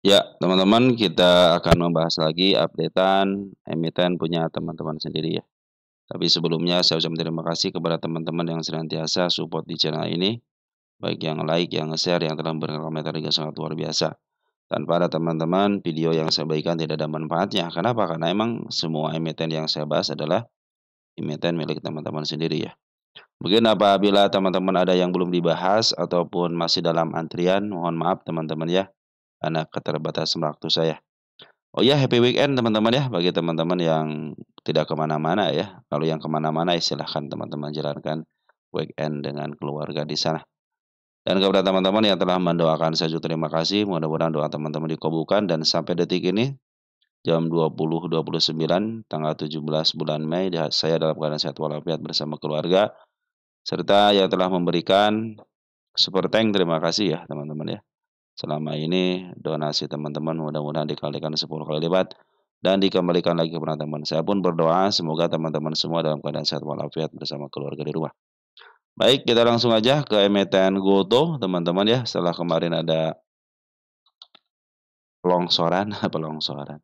Ya, teman-teman, kita akan membahas lagi updatean emiten punya teman-teman sendiri ya. Tapi sebelumnya saya ucapkan terima kasih kepada teman-teman yang senantiasa support di channel ini, baik yang like, yang share, yang telah memberikan komentar juga sangat luar biasa. Tanpa ada teman-teman, video yang saya bagikan tidak ada manfaatnya. Kenapa? Karena emang semua emiten yang saya bahas adalah emiten milik teman-teman sendiri ya. Mungkin apabila teman-teman ada yang belum dibahas ataupun masih dalam antrian, mohon maaf teman-teman ya, karena keterbatasan waktu saya. Oh ya, happy weekend teman-teman ya, bagi teman-teman yang tidak kemana-mana ya. Kalau yang kemana-mana ya silahkan teman-teman jalankan weekend dengan keluarga di sana. Dan kepada teman-teman yang telah mendoakan saya juga terima kasih. Mudah-mudahan doa teman-teman dikabulkan dan sampai detik ini jam 20.29 tanggal 17 bulan Mei saya dalam keadaan sehat walafiat bersama keluarga serta yang telah memberikan super thank terima kasih ya teman-teman ya. Selama ini donasi teman-teman mudah-mudahan dikalikan 10 kali lipat dan dikembalikan lagi kepada teman. Saya pun berdoa semoga teman-teman semua dalam keadaan sehat walafiat bersama keluarga di rumah. Baik, kita langsung aja ke emiten Goto, teman-teman ya. Setelah kemarin ada longsoran, apa longsoran?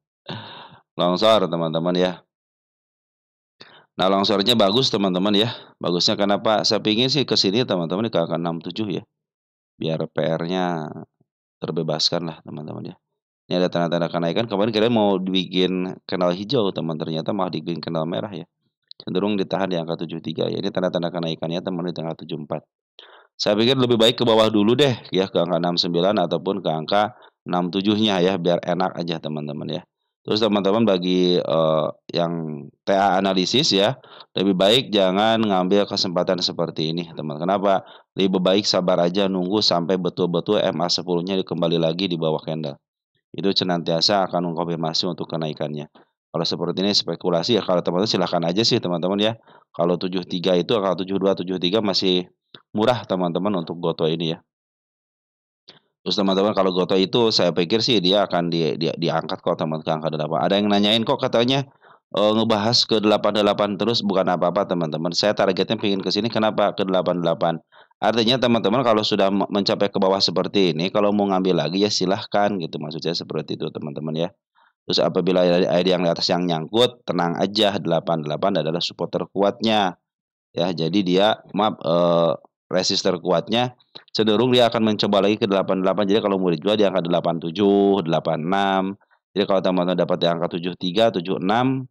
Longsor, teman-teman ya. Nah, longsornya bagus, teman-teman ya. Bagusnya kenapa? Saya pingin sih ke sini teman-teman ke angka 67 ya. Biar PR-nya terbebaskan lah, teman-teman ya. Ini ada tanda-tanda kenaikan, kemarin kirain mau dibikin kenal hijau teman, ternyata malah dibikin kenal merah ya. Cenderung ditahan di angka 73 ya, ini tanda-tanda kenaikannya teman di tanggal 74. Saya pikir lebih baik ke bawah dulu deh ya, ke angka 69 ataupun ke angka 67-nya ya, biar enak aja teman-teman ya. Terus teman-teman bagi, yang TA analisis ya, lebih baik jangan ngambil kesempatan seperti ini teman. Kenapa? Lebih baik sabar aja nunggu sampai betul-betul MA10-nya kembali lagi di bawah candle. Itu senantiasa akan mengkonfirmasi untuk kenaikannya. Kalau seperti ini spekulasi ya kalau teman-teman silahkan aja sih teman-teman ya. Kalau 73 itu kalau 72, 73 masih murah teman-teman untuk Goto ini ya. Terus teman-teman kalau Goto itu saya pikir sih dia akan diangkat kok teman ke angka 8. Ada yang nanyain kok katanya ngebahas ke 88 terus bukan apa-apa teman-teman. Saya targetnya pengen ke sini kenapa ke 88. Artinya teman-teman kalau sudah mencapai ke bawah seperti ini, kalau mau ngambil lagi ya silahkan gitu. Maksud saya seperti itu teman-teman ya. Terus apabila ada yang di atas yang nyangkut, tenang aja 88 adalah support terkuatnya. Ya, jadi dia maaf, resist terkuatnya cenderung dia akan mencoba lagi ke 88. Jadi kalau mau dijual di angka 87, 86. Jadi kalau teman-teman dapat di angka 73, 76,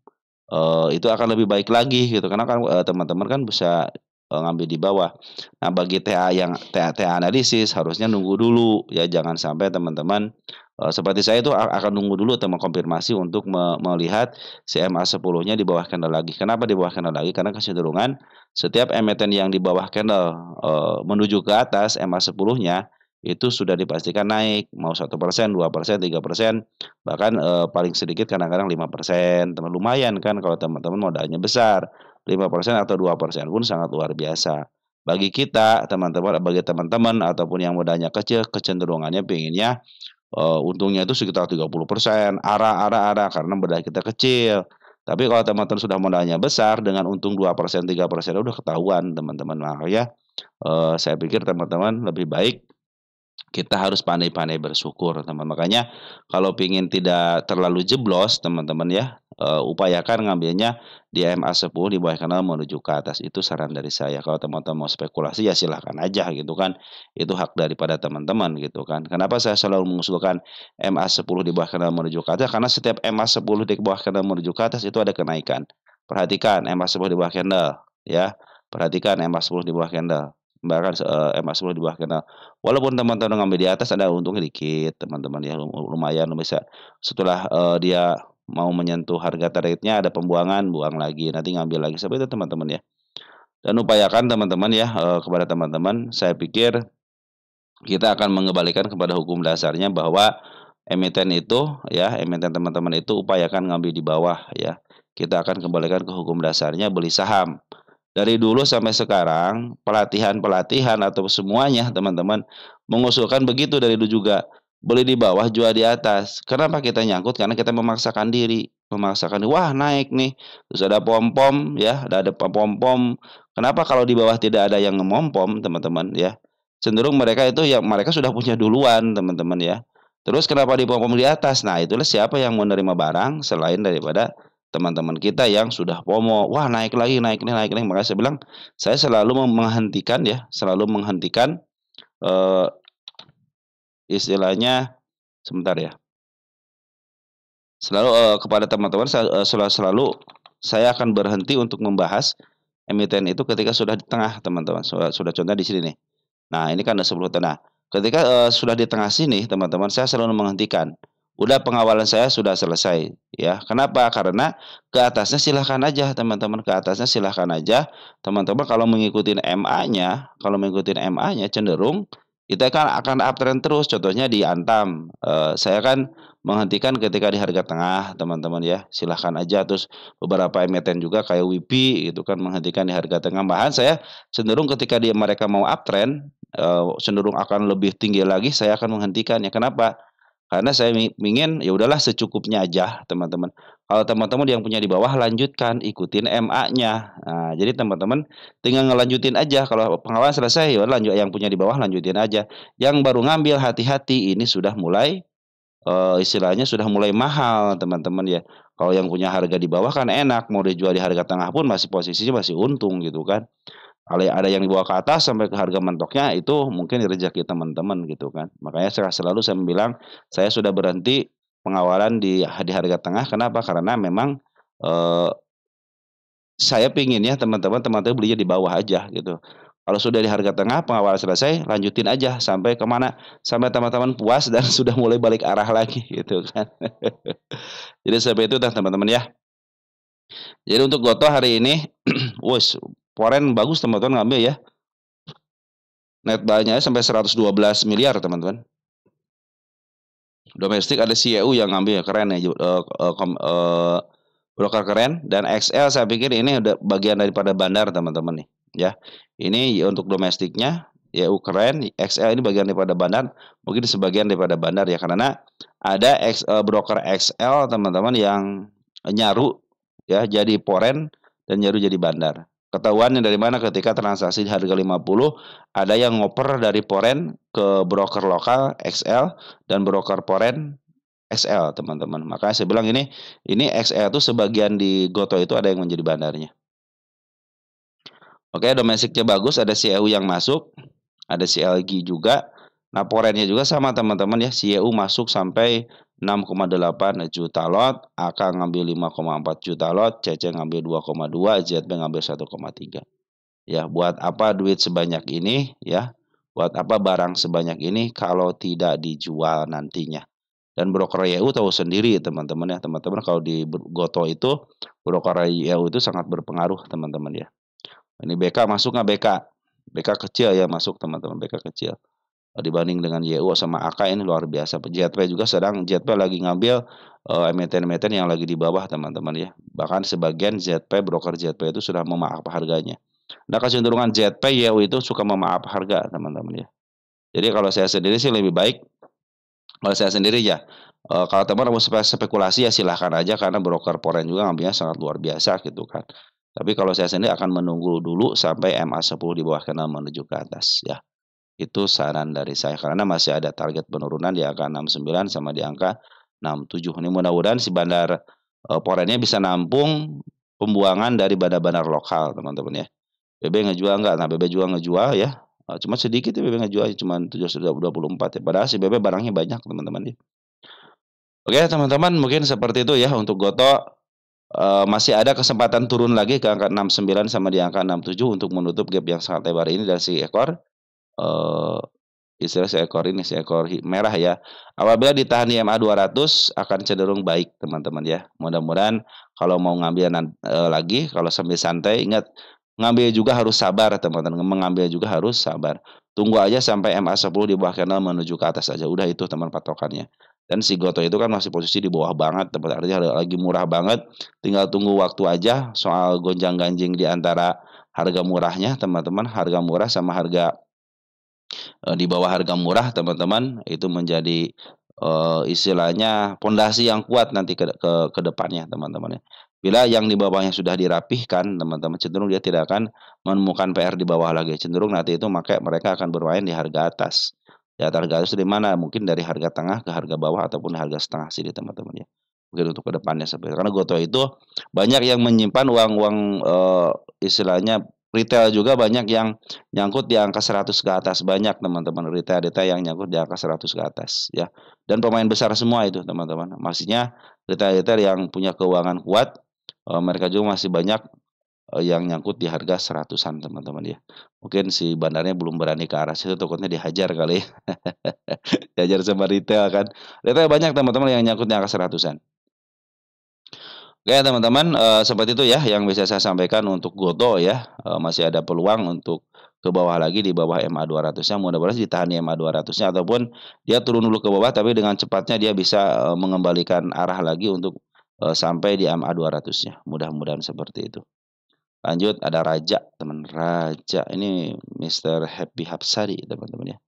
itu akan lebih baik lagi gitu. Karena kan, teman-teman kan bisa, ngambil di bawah. Nah, bagi TA yang TA analisis harusnya nunggu dulu ya, jangan sampai teman-teman, seperti saya itu akan nunggu dulu atau mengkonfirmasi untuk melihat CMA10-nya di bawah candle lagi. Kenapa di bawah candle lagi? Karena kecenderungan setiap emiten yang di bawah candle, menuju ke atas MA10-nya itu sudah dipastikan naik, mau 1%, 2%, 3%, bahkan, paling sedikit kadang-kadang 5%, lumayan kan kalau teman-teman modalnya besar, 5% atau 2% pun sangat luar biasa. Bagi kita teman-teman bagi teman-teman ataupun yang modalnya kecil kecenderungannya pengennya untungnya itu sekitar 30%, arah karena modal kita kecil. Tapi kalau teman-teman sudah modalnya besar dengan untung 2%, 3% udah ketahuan teman-teman. Makanya, saya pikir teman-teman lebih baik kita harus pandai-pandai bersyukur, teman. Makanya kalau pingin tidak terlalu jeblos, teman-teman ya, upayakan ngambilnya di MA10 di bawah kanal menuju ke atas. Itu saran dari saya. Kalau teman-teman mau spekulasi ya silahkan aja gitu kan. Itu hak daripada teman-teman gitu kan. Kenapa saya selalu mengusulkan MA10 di bawah kanal menuju ke atas? Karena setiap MA10 di bawah kanal menuju ke atas itu ada kenaikan. Perhatikan MA10 di bawah candle ya. Perhatikan MA10 di bawah candle. Bahkan MA10 di bawah candle. Walaupun teman-teman ngambil di atas ada untungnya dikit teman-teman ya, lumayan bisa setelah, dia mau menyentuh harga targetnya ada pembuangan, buang lagi, nanti ngambil lagi, seperti itu teman-teman ya. Dan upayakan teman-teman ya, kepada teman-teman, saya pikir kita akan mengembalikan kepada hukum dasarnya bahwa emiten itu ya, emiten teman-teman itu upayakan ngambil di bawah ya. Kita akan kembalikan ke hukum dasarnya beli saham. Dari dulu sampai sekarang, pelatihan-pelatihan atau semuanya teman-teman mengusulkan begitu dari dulu juga. Beli di bawah, jual di atas. Kenapa kita nyangkut? Karena kita memaksakan diri. Memaksakan, wah naik nih. Terus ada pom-pom ya, ada pom-pom. Kenapa kalau di bawah tidak ada yang ngemompom teman-teman ya? Cenderung mereka itu ya mereka sudah punya duluan teman-teman ya. Terus kenapa dipom-pom di atas? Nah, itulah siapa yang menerima barang selain daripada teman-teman kita yang sudah FOMO. Wah, naik lagi, naik nih, naik nih. Makanya saya bilang, saya selalu menghentikan ya, selalu menghentikan, eee, istilahnya sebentar ya, selalu, kepada teman-teman selalu saya akan berhenti untuk membahas emiten itu ketika sudah di tengah, teman-teman. Sudah contohnya di sini nih. Nah, ini kan ada 10 nah, ketika, sudah di tengah sini teman-teman, saya selalu menghentikan. Udah pengawalan saya sudah selesai, ya. Kenapa? Karena ke atasnya silahkan aja teman-teman, ke atasnya silahkan aja. Teman-teman kalau mengikuti MA-nya cenderung kita kan akan uptrend terus, contohnya di Antam, saya kan menghentikan ketika di harga tengah teman-teman ya, silahkan aja. Terus beberapa emiten juga kayak WIPI itu kan menghentikan di harga tengah, malahan saya cenderung ketika mereka mau uptrend, cenderung akan lebih tinggi lagi, saya akan menghentikannya. Kenapa? Karena saya ingin, ya udahlah secukupnya aja, teman-teman. Kalau teman-teman yang punya di bawah lanjutkan, ikutin MA-nya. Nah, jadi teman-teman tinggal ngelanjutin aja, kalau pengawalan selesai, ya lanjut yang punya di bawah lanjutin aja. Yang baru ngambil hati-hati, ini sudah mulai, istilahnya sudah mulai mahal, teman-teman ya. Kalau yang punya harga di bawah kan enak, mau dijual di harga tengah pun masih posisinya masih untung gitu kan. Kalau ada yang dibawa ke atas sampai ke harga mentoknya itu mungkin rezeki teman-teman gitu kan. Makanya selalu saya bilang, saya sudah berhenti pengawalan di harga tengah, kenapa? Karena memang, eee, saya pinginnya teman-teman belinya di bawah aja gitu. Kalau sudah di harga tengah, pengawalan selesai, lanjutin aja sampai ke mana? Sampai teman-teman puas dan sudah mulai balik arah lagi gitu kan. Jadi sampai itu dah teman-teman ya. Jadi untuk Gotoh hari ini, wes Foren bagus teman-teman ngambil ya. Net buy-nya sampai 112 miliar teman-teman. Domestik ada CEU yang ngambil, keren ya, broker keren dan XL saya pikir ini udah bagian daripada bandar teman-teman nih, ya. Ini untuk domestiknya, YU keren, XL ini bagian daripada bandar, mungkin sebagian daripada bandar ya, karena ada broker XL teman-teman yang nyaru ya jadi Foren dan nyaru jadi bandar. Ketahuannya dari mana ketika transaksi di harga 50 ada yang ngoper dari Foren ke broker lokal XL dan broker Foren XL teman-teman. Makanya saya bilang ini XL itu sebagian di Gotoh itu ada yang menjadi bandarnya. Oke, domestiknya bagus, ada CEU yang masuk, ada CLG juga. Nah, Forennya juga sama teman-teman ya, CEU masuk sampai 6,8 juta lot, AK ngambil 5,4 juta lot, CC ngambil 2,2, ZB ngambil 1,3. Ya, buat apa duit sebanyak ini ya? Buat apa barang sebanyak ini kalau tidak dijual nantinya? Dan broker YU tahu sendiri teman-teman ya, teman-teman kalau di Gotoh itu broker YU itu sangat berpengaruh teman-teman ya. Ini BK masuk nggak BK? BK kecil ya masuk teman-teman, BK kecil. Dibanding dengan YU sama AK ini luar biasa. JP juga sedang JP lagi ngambil emiten-emiten yang lagi di bawah teman-teman ya. Bahkan sebagian ZP broker ZP itu sudah memaaf harganya. Nah kecenderungan ZP YU itu suka memaaf harga teman-teman ya. Jadi kalau saya sendiri sih lebih baik, kalau saya sendiri ya, kalau teman mau spekulasi ya silahkan aja karena broker foreign juga ngambilnya sangat luar biasa gitu kan. Tapi kalau saya sendiri akan menunggu dulu sampai MA10 di bawah kanal menuju ke atas ya. Itu saran dari saya karena masih ada target penurunan di angka 69 sama di angka 67. Ini mudah-mudahan si bandar, foreign bisa nampung pembuangan dari bandar-bandar lokal teman-teman ya. BB ngejual enggak? Nah BB juga ngejual ya, cuma sedikit ya BB ngejual cuma 724 ya, padahal si BB barangnya banyak teman-teman ya. Oke teman-teman mungkin seperti itu ya untuk Gotoh, masih ada kesempatan turun lagi ke angka 69 sama di angka 67 untuk menutup gap yang sangat lebar ini dari si ekor, eee, istilah seekor ini, seekor merah ya. Apabila ditahan di MA 200 akan cenderung baik teman-teman ya. Mudah-mudahan kalau mau ngambil lagi, kalau sambil santai ingat ngambil juga harus sabar teman-teman, mengambil juga harus sabar. Tunggu aja sampai MA10 di bawah kanal menuju ke atas aja, udah itu teman patokannya. Dan si Gotoh itu kan masih posisi di bawah banget, teman artinya lagi murah banget, tinggal tunggu waktu aja soal gonjang-ganjing di antara harga murahnya teman-teman, harga murah sama harga di bawah harga murah teman-teman, itu menjadi, istilahnya pondasi yang kuat nanti ke depannya teman-teman ya. Bila yang di bawahnya sudah dirapihkan teman-teman, cenderung dia tidak akan menemukan PR di bawah lagi, cenderung nanti itu mereka akan bermain di harga atas. Ya tergantung dari mana, mungkin dari harga tengah ke harga bawah ataupun harga setengah sini teman-teman ya. Mungkin untuk ke depannya seperti itu. Karena GoTo itu banyak yang menyimpan uang-uang, istilahnya retail juga banyak yang nyangkut di angka 100 ke atas, banyak teman-teman retail-retail yang nyangkut di angka 100 ke atas ya. Dan pemain besar semua itu teman-teman. Maksudnya retail-retail yang punya keuangan kuat, mereka juga masih banyak yang nyangkut di harga seratusan teman-teman ya. Mungkin si bandarnya belum berani ke arah situ takutnya dihajar kali ya, dihajar sama retail kan. Retail banyak teman-teman yang nyangkut di angka seratusan. Oke teman-teman, seperti itu ya yang bisa saya sampaikan untuk Goto ya, masih ada peluang untuk ke bawah lagi di bawah MA200-nya, mudah-mudahan sih ditahan di MA200-nya ataupun dia turun dulu ke bawah tapi dengan cepatnya dia bisa, mengembalikan arah lagi untuk, sampai di MA200-nya, mudah-mudahan seperti itu. Lanjut ada Raja, teman, Raja ini Mister Happy Hapsari teman-teman ya,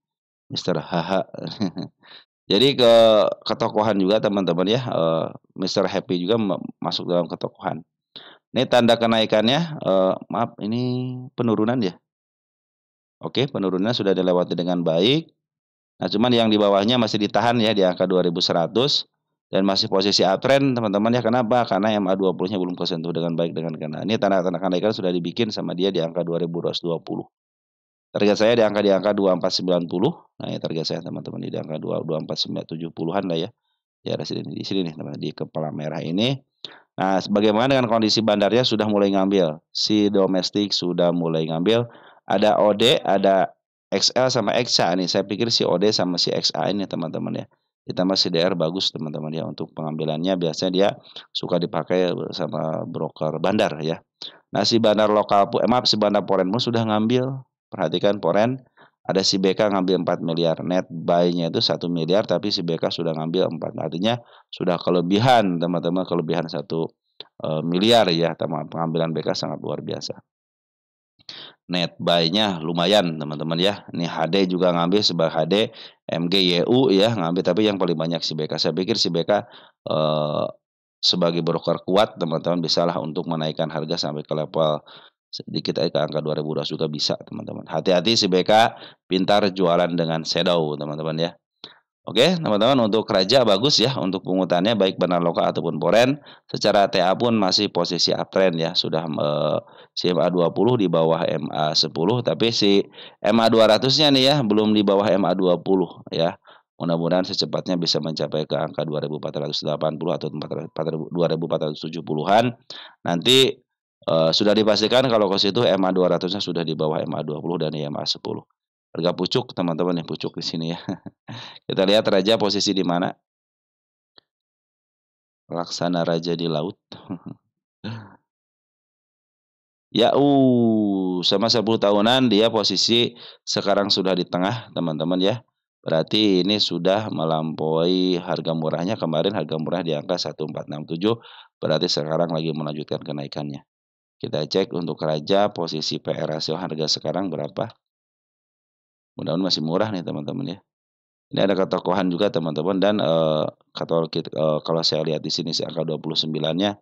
Mister HH. Jadi ketokohan juga teman-teman ya, Mister Happy juga masuk dalam ketokohan. Ini tanda kenaikannya, maaf ini penurunan ya? Oke, penurunan sudah dilewati dengan baik. Nah, cuman yang di bawahnya masih ditahan ya di angka 2.100 dan masih posisi uptrend teman-teman ya. Kenapa? Karena MA20-nya belum kesentuh dengan baik dengan kena. Ini tanda-tanda kenaikan sudah dibikin sama dia di angka 2.220. Target saya di angka 2490. Nah, ini target saya teman-teman di angka 2470-an lah ya. Di arah sini, di sini nih teman, di kepala merah ini. Nah, bagaimana dengan kondisi bandarnya sudah mulai ngambil, si domestik sudah mulai ngambil, ada OD, ada XL sama XA nih, saya pikir si OD sama si XA ini teman-teman ya. Ditambah si DR bagus teman-teman ya, untuk pengambilannya biasanya dia suka dipakai sama broker bandar ya. Nah, si bandar lokal maaf si bandar Foreign pun sudah ngambil, perhatikan Foreign, ada si BK ngambil 4 miliar, net buy-nya itu 1 miliar, tapi si BK sudah ngambil 4, artinya sudah kelebihan teman-teman, kelebihan 1 miliar ya, pengambilan BK sangat luar biasa. Net buy-nya lumayan teman-teman ya. Ini HD juga ngambil sebagai HD, MGYU ya ngambil, tapi yang paling banyak si BK. Saya pikir si BK sebagai broker kuat teman-teman bisalah untuk menaikkan harga sampai ke level sedikit aja ke angka 2.200 juga bisa teman-teman. Hati-hati si BK pintar jualan dengan shadow teman-teman ya. Oke, teman-teman untuk Raja bagus ya untuk pungutannya baik benar lokal ataupun foreign. Secara TA pun masih posisi uptrend ya, sudah si MA20 di bawah MA10 tapi si MA200-nya nih ya belum di bawah MA20 ya. Mudah-mudahan secepatnya bisa mencapai ke angka 2.480 atau 2.470-an. Nanti sudah dipastikan kalau ke situ MA200-nya sudah di bawah MA20 dan MA10. Harga pucuk teman-teman yang pucuk di sini ya. Kita lihat Raja posisi di mana? Laksana Raja di laut. Ya, sama 10 tahunan dia posisi sekarang sudah di tengah teman-teman ya. Berarti ini sudah melampaui harga murahnya, kemarin harga murah di angka 1467, berarti sekarang lagi melanjutkan kenaikannya. Kita cek untuk Raja posisi PR rasio harga sekarang berapa? Mudah-mudahan masih murah nih teman-teman ya. Ini ada ketokohan juga teman-teman dan, kalau saya lihat di sini si angka 29-nya,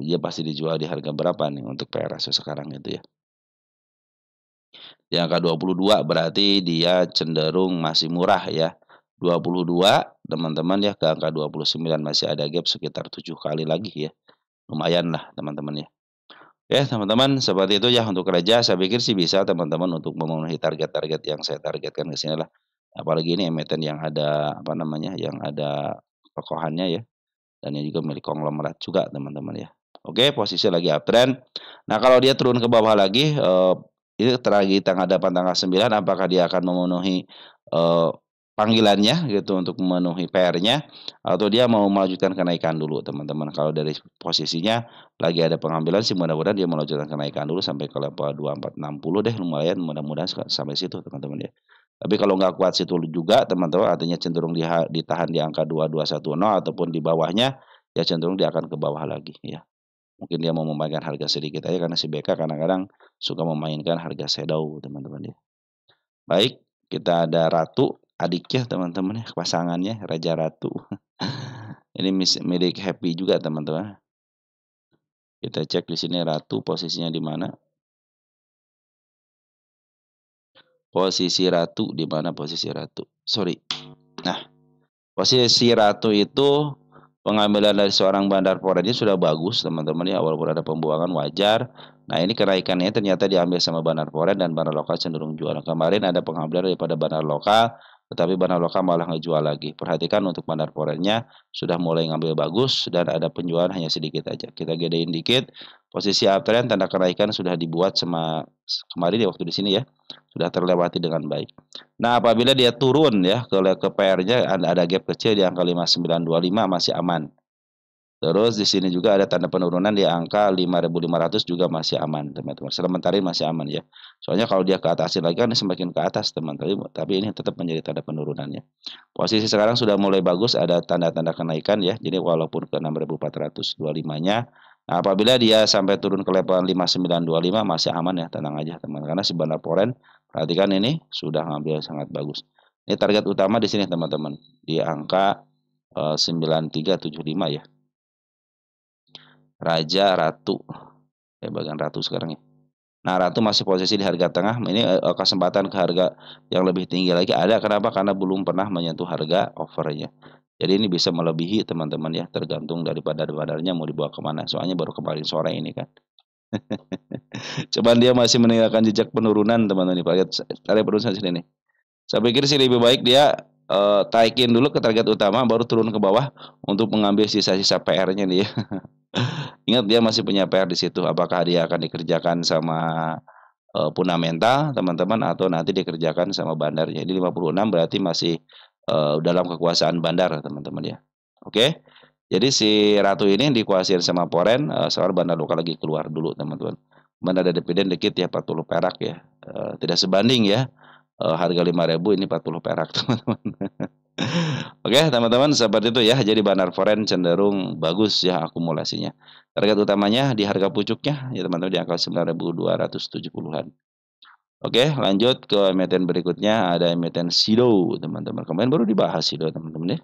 dia pasti dijual di harga berapa nih untuk PR rasio sekarang itu ya. Di angka 22 berarti dia cenderung masih murah ya. 22 teman-teman ya ke angka 29 masih ada gap sekitar 7 kali lagi ya. Lumayan lah teman-teman ya. Oke teman-teman seperti itu ya untuk Raja saya pikir sih bisa teman-teman untuk memenuhi target-target yang saya targetkan ke sini lah. Apalagi ini emiten yang ada apa namanya, yang ada tokohannya ya. Dan ini juga milik konglomerat juga teman-teman ya. Oke, posisi lagi uptrend. Nah, kalau dia turun ke bawah lagi, ini lagi tanggal 9 apakah dia akan memenuhi, panggilannya gitu untuk memenuhi PR-nya atau dia mau melanjutkan kenaikan dulu teman-teman. Kalau dari posisinya lagi ada pengambilan sih mudah-mudahan dia melanjutkan kenaikan dulu sampai ke level 2460 deh lumayan mudah-mudahan sampai situ teman-teman ya. Tapi kalau nggak kuat situ juga teman-teman artinya cenderung ditahan di angka 2210 ataupun di bawahnya, ya cenderung dia akan ke bawah lagi ya. Mungkin dia mau memainkan harga sedikit aja karena si BK kadang-kadang suka memainkan harga shadow teman-teman ya. Baik, kita ada Ratu, adiknya teman-teman ya, pasangannya Raja Ratu. Ini milik Happy juga teman-teman. Kita cek di sini Ratu posisinya di mana. Posisi ratu di mana posisi ratu? Sorry. Nah, posisi ratu itu pengambilan dari seorang bandar foreign ini sudah bagus teman-teman ya, walaupun ada pembuangan wajar. Nah ini kenaikannya ternyata diambil sama bandar foreign dan bandar lokal cenderung jual. Kemarin ada pengambilan daripada bandar lokal, tetapi bandar lokal malah ngejual lagi. Perhatikan untuk bandar foreignnya sudah mulai ngambil bagus dan ada penjualan hanya sedikit aja. Kita gedein dikit. Posisi uptrend tanda kenaikan sudah dibuat sama kemarin di waktu di sini ya, sudah terlewati dengan baik. Nah, apabila dia turun ya ke PR-nya ada gap kecil di angka 5925 masih aman. Terus di sini juga ada tanda penurunan di angka 5.500 juga masih aman, teman-teman. Sementara ini masih aman ya. Soalnya kalau dia ke atasin lagi kan semakin ke atas, teman-teman. Tapi ini tetap menjadi tanda penurunannya. Posisi sekarang sudah mulai bagus, ada tanda-tanda kenaikan ya. Jadi walaupun ke 6.425-nya, nah, apabila dia sampai turun ke level 5925 masih aman ya, tenang aja teman. Karena si bandar foreign, perhatikan ini sudah ngambil sangat bagus. Ini target utama di sini teman-teman, di angka 9375 ya. Raja, Ratu. Ya, bagian Ratu sekarang ya. Nah, Ratu masih posisi di harga tengah. Ini kesempatan ke harga yang lebih tinggi lagi ada. Kenapa? Karena belum pernah menyentuh harga overnya. Jadi ini bisa melebihi teman-teman ya, tergantung daripada badarnya mau dibawa kemana. Soalnya baru kemarin sore ini kan. Cuman dia masih meninggalkan jejak penurunan teman-teman. Lihat target penurunan sini nih. Saya pikir sih lebih baik dia taikin dulu ke target utama, baru turun ke bawah untuk mengambil sisa-sisa PR-nya nih ya. Ingat dia masih punya PR di situ. Apakah dia akan dikerjakan sama fundamental teman-teman atau nanti dikerjakan sama bandarnya. Jadi 56 berarti masih dalam kekuasaan bandar teman-teman ya. Oke. Jadi si Ratu ini dikuasain sama foreign, soal bandar lokal lagi keluar dulu teman-teman. Mana ada dividen dikit ya 40 perak ya. Tidak sebanding ya. Harga 5.000 ini 40 perak teman-teman. Oke, teman-teman seperti itu ya. Jadi bandar foreign cenderung bagus ya akumulasinya. Target utamanya di harga pucuknya ya teman-teman di angka 9.270-an. Oke, lanjut ke emiten berikutnya ada emiten SIDO, teman-teman. Kemarin baru dibahas SIDO, teman-teman ya.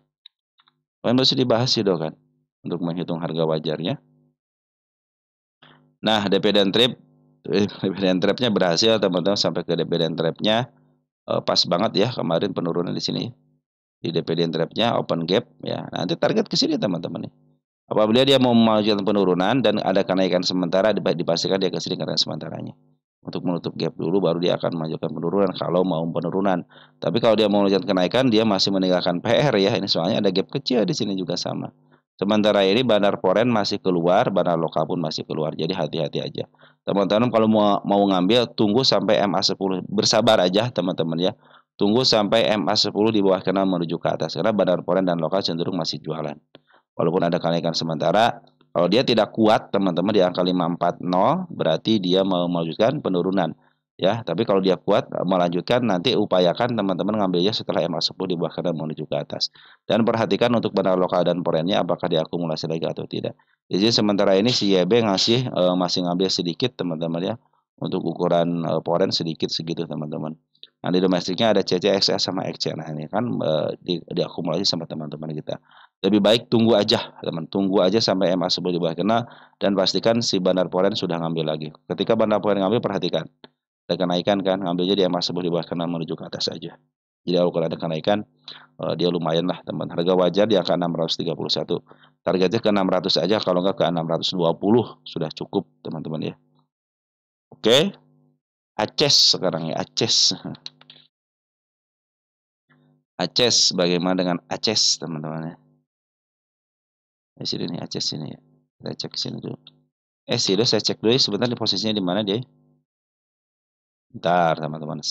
Kemarin baru dibahas SIDO kan untuk menghitung harga wajarnya. Nah, dividend trap-nya berhasil teman-teman sampai ke dividend trap-nya pas banget ya kemarin penurunan di sini. Di dividend trap-nya open gap ya. Nanti target ke sini teman-teman nih. Apabila dia mau melanjutkan penurunan dan ada kenaikan sementara dipastikan dia ke sini karena sementaranya. Untuk menutup gap dulu baru dia akan melanjutkan penurunan kalau mau penurunan. Tapi kalau dia mau melanjutkan kenaikan dia masih meninggalkan PR ya. Ini soalnya ada gap kecil di sini juga sama. Sementara ini bandar foreign masih keluar, bandar lokal pun masih keluar. Jadi hati-hati aja. Teman-teman kalau mau ngambil tunggu sampai MA10. Bersabar aja teman-teman ya. Tunggu sampai MA10 di bawah kanal menuju ke atas. Karena bandar foreign dan lokal cenderung masih jualan. Walaupun ada kenaikan sementara, kalau dia tidak kuat teman-teman di angka 540 berarti dia mau melanjutkan penurunan ya. Tapi kalau dia kuat melanjutkan nanti upayakan teman-teman ngambilnya setelah MA10 di bawah kanan menuju ke atas. Dan perhatikan untuk bandar lokal dan foreignnya apakah diakumulasi lagi atau tidak. Jadi sementara ini si YB masih ngambil sedikit teman-teman ya. Untuk ukuran foreign sedikit segitu teman-teman. Nah di domestiknya ada CC, XS sama XC. Nah ini kan diakumulasi sama teman-teman kita. Lebih baik tunggu aja teman, tunggu aja sampai MA10 di bawah kena dan pastikan si bandar foreign sudah ngambil lagi. Ketika bandar foreign ngambil perhatikan ada kenaikan kan, ngambilnya di MA10 di bawah kena menuju ke atas saja. Jadi kalau ada kenaikan dia lumayan lah teman. Harga wajar di angka 631. Targetnya ke 600 aja, kalau enggak ke 620 sudah cukup teman-teman ya. Oke. Aces sekarang ya, Aces. Aces, bagaimana dengan Aces teman-teman ya? Di sini nih Aces sini ya. Kita cek sini dulu. Sido saya cek dulu sebentar di posisinya di mana dia. Bentar teman-teman.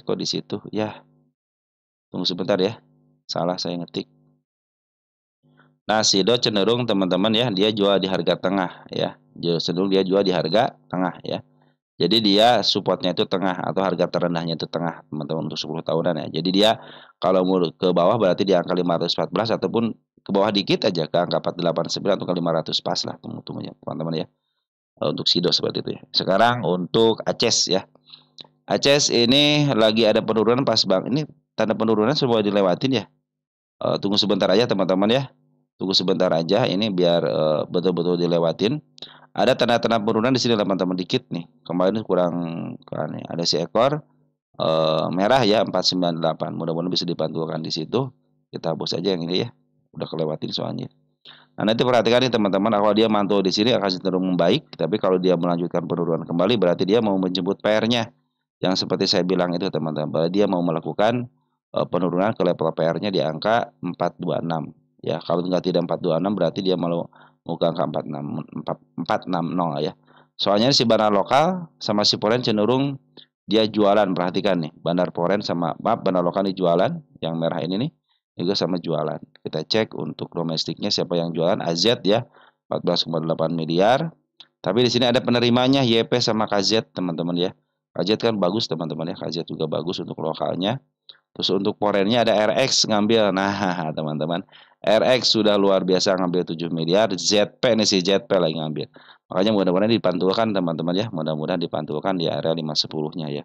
Kok di situ? Ya. Tunggu sebentar ya. Salah saya ngetik. Nah, Sido cenderung teman-teman ya, dia jual di harga tengah ya. Cenderung dia jual di harga tengah ya. Jadi dia supportnya itu tengah atau harga terendahnya itu tengah teman-teman untuk 10 tahunan ya. Jadi dia kalau mau ke bawah berarti di angka 514 ataupun ke bawah dikit aja ke angka 489 atau ke 500 pas lah tunggu ya teman-teman ya. Untuk Sido seperti itu ya. Sekarang untuk Aces ya. Aces ini lagi ada penurunan pas bang. Ini tanda penurunan semua dilewatin ya. Tunggu sebentar aja teman-teman ya. Tunggu sebentar aja ini biar betul-betul dilewatin. Ada tanda-tanda penurunan di sini teman-teman dikit nih. Kemarin kurang kan nih. Ada seekor merah ya 498. Mudah-mudahan bisa dipantulkan di situ. Kita hapus aja yang ini ya. Udah kelewatin soalnya. Nah, nanti perhatikan nih teman-teman, kalau dia mantul di sini akan cenderung membaik, tapi kalau dia melanjutkan penurunan kembali berarti dia mau menjemput PR-nya. Yang seperti saya bilang itu teman-teman, bahwa dia mau melakukan penurunan ke level PR-nya di angka 426. Ya, kalau tidak 426 berarti dia mau ke angka 460 ya. Soalnya si bandar lokal sama si foreign cenderung dia jualan, perhatikan nih. Bandar lokal ini jualan, yang merah ini nih juga sama jualan. Kita cek untuk domestiknya siapa yang jualan, AZ ya, 14,8 miliar. Tapi di sini ada penerimanya YP sama KZ teman-teman ya. KZ kan bagus teman-teman ya, KZ juga bagus untuk lokalnya. Terus untuk foreignnya ada RX ngambil. Nah, teman-teman, RX sudah luar biasa ngambil 7 miliar. ZP nih si ZP lagi ngambil. Makanya mudah-mudahan dipantulkan teman-teman ya. Mudah-mudahan dipantulkan di area 510-nya ya.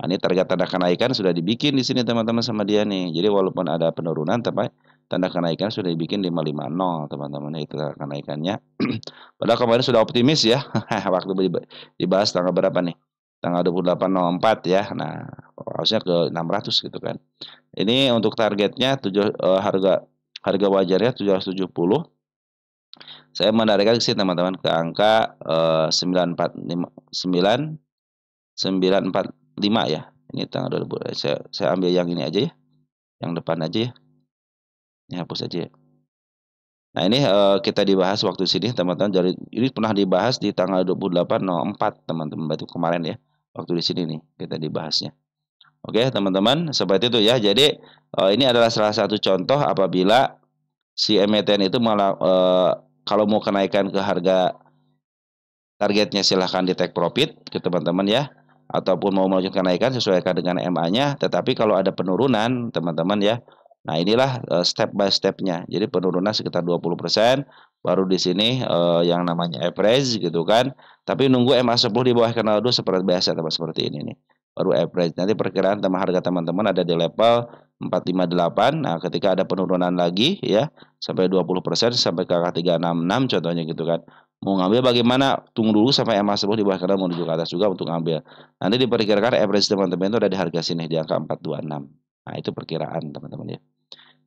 Nah, ini target tanda kenaikan sudah dibikin di sini teman-teman sama dia nih. Jadi walaupun ada penurunan tapi tanda kenaikan sudah dibikin 550 teman-teman, itu tanda kenaikannya. Padahal kemarin sudah optimis ya. Waktu dibahas tanggal berapa nih? Tanggal 28.04 ya. Nah, harusnya ke 600 gitu kan. Ini untuk targetnya harga wajarnya 770. Saya menarikkan sih teman-teman ke angka 945 ya. Ini tanggal 2000. Saya ambil yang ini aja ya. Yang depan aja ya. Ini hapus aja ya. Nah, ini kita dibahas waktu sini teman-teman. Jadi ini pernah dibahas di tanggal 28.04 teman-teman, itu kemarin ya. Waktu di sini nih kita dibahasnya. Oke, teman-teman, seperti itu ya. Jadi ini adalah salah satu contoh apabila si emiten itu kalau mau kenaikan ke harga targetnya silahkan di take profit ke teman-teman ya, ataupun mau melanjutkan kenaikan sesuaikan dengan MA-nya. Tetapi kalau ada penurunan teman-teman ya, nah inilah step by stepnya. Jadi penurunan sekitar 20%, baru di sini yang namanya average gitu kan. Tapi nunggu MA10 di bawah kanal 2 seperti biasa teman, seperti ini nih. Baru average. Nanti perkiraan harga teman-teman ada di level 458. Nah, ketika ada penurunan lagi ya sampai 20% sampai ke angka 366 contohnya gitu kan. Mau ngambil bagaimana? Tunggu dulu sampai MA10 di bawah kanal menuju ke atas juga untuk ngambil. Nanti diperkirakan average teman-teman itu ada di harga sini di angka 426. Nah, itu perkiraan teman-teman ya.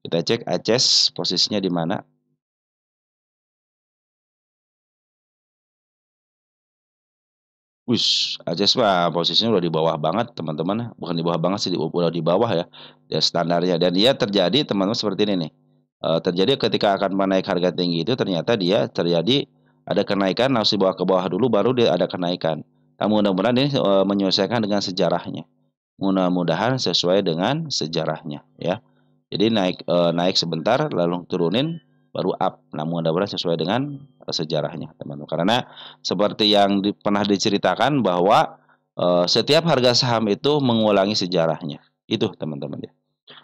Kita cek ACES posisinya di mana. ACES mah posisinya udah di bawah banget teman-teman. Bukan di bawah banget sih, udah di bawah ya. Ya standarnya. Dan dia terjadi teman-teman seperti ini nih. Terjadi ketika akan menaik harga tinggi itu ternyata dia terjadi ada kenaikan, langsung bawa ke bawah dulu baru dia ada kenaikan. Nah, mudah-mudahan ini menyelesaikan dengan sejarahnya. Mudah-mudahan sesuai dengan sejarahnya ya. Jadi naik sebentar lalu turunin baru up. Nah, mudah-mudahan sesuai dengan sejarahnya, teman-teman. Karena seperti yang pernah diceritakan bahwa setiap harga saham itu mengulangi sejarahnya. Itu, teman-teman ya.